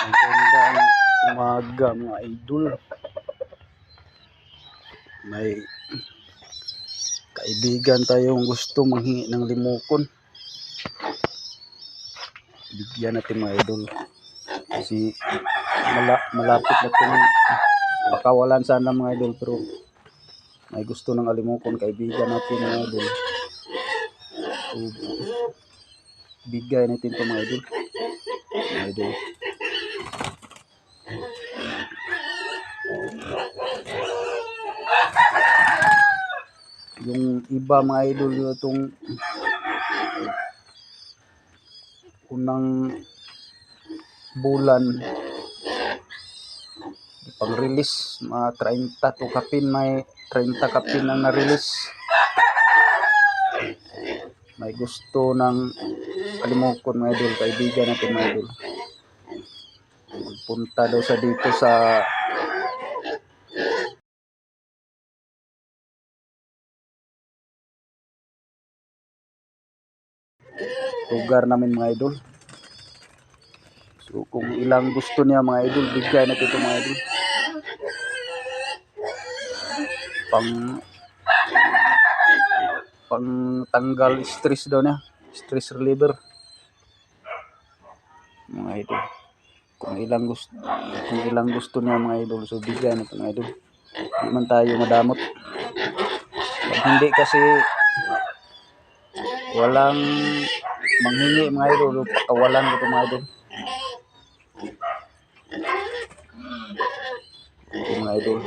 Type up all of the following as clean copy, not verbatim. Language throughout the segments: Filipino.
Magandang umaga mga idol. May kaibigan tayong gusto manghingi ng limokon. Bigyan natin mga idol. Kasi malapit na itong pakawalan sana mga idol. Pero may gusto ng alimokon kaibigan natin mga idol. So, bigay natin ito mga idol. Mga idol. Yung iba mga idol itong unang bulan pang-release mga 30 to kapin, may 30 kapin ang na-release. May gusto ng alimokon mga idol, kaibigan natin mga idol. Punta daw sa dito sa lugar namin mga idol. So kung ilang gusto niya mga idol, bigay natin ito mga idol. Pang tanggal stress daw niya, stress reliever mga idol. Kung ilang gusto niya mga idol, so bigay natin mga idol. Hindi man tayo madamot. Pag hindi kasi walang manghingi mga idol, pakawalan ko mga idol. Okay, mga idol,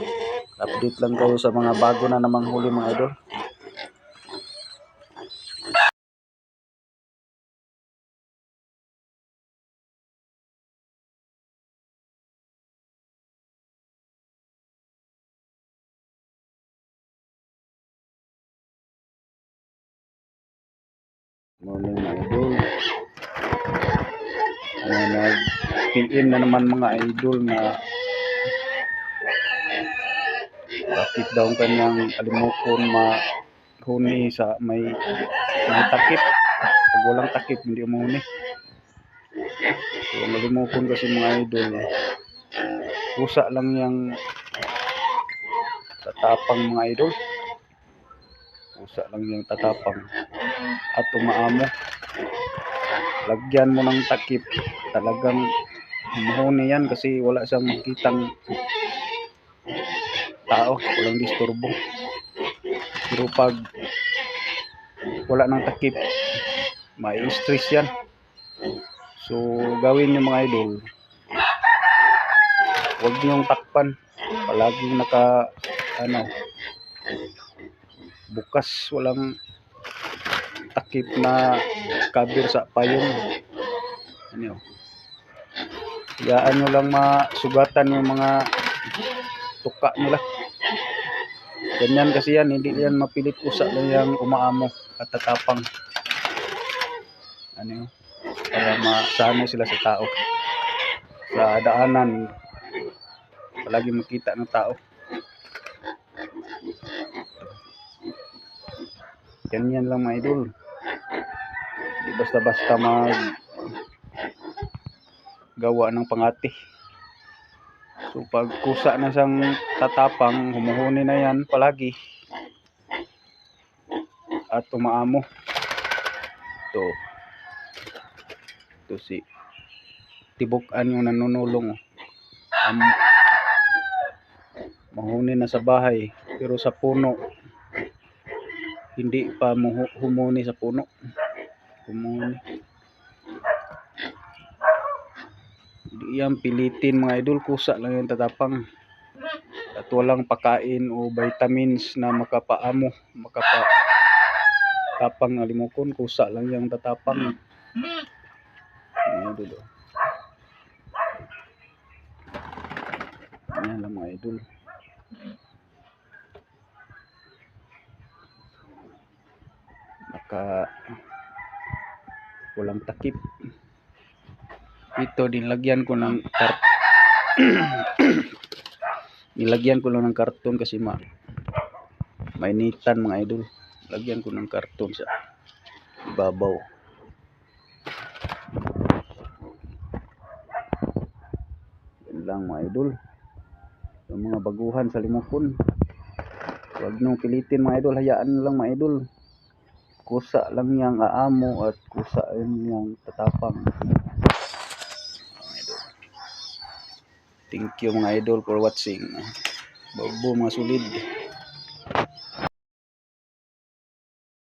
update lang kayo sa mga bago na namang huli mga idol. Morning mga idol. Nag-PM na naman mga idol na bakit daw ang kanyang alimokon mahuni sa may takip. Pag walang takip hindi umuhuni. So ang alimokon kasi mga idol, pusa lang yung tatapang mga idol. Pusa lang yung tatapang at umaamo. Lagyan mo ng takip, talagang humuhuni yan kasi wala siyang makitang tao, walang disturbo. Pero pag wala ng takip, may stress yan. So gawin nyo mga idol, huwag nyong takpan, palaging bukas, walang takip na cover sa payong. Hayaan nyo lang masugatan yung mga tuka nila. Ganyan kasi yan, hindi yan mapilit, pusa lang yung umaamo at tatapang. Para masanay sila sa tao. Sa daanan, palagi makita ng tao. Ganyan lang mga idol. Hindi basta-basta gawa ng pangati. So pag kusa na siyang tatapang, humuhuni na yan palagi at umaamo. Ito si tibukan yung nanunulong. Mahuni na sa bahay, pero sa puno hindi pa humuni sa puno. Humuni. Hindi yan pilitin mga idol, kusa lang yung tatapang. At walang pakain o vitamins na makapatapang ng alimokon, kusa lang yung tatapang. Yan lang mga idol. Walang takip. Ito nilagyan ko ng nilagyan ko lang ng karton kasi mainitan mga idol. Lagyan ko ng karton sa ibabaw. lang mga idol. Yung mga baguhan sa limokon, huwag nyo pilitin mga idol, hayaan lang mga idol. Kusa lang niyang aamo at kusa niyang tatapang mga idol. Thank you mga idol for watching. Babo mga solid.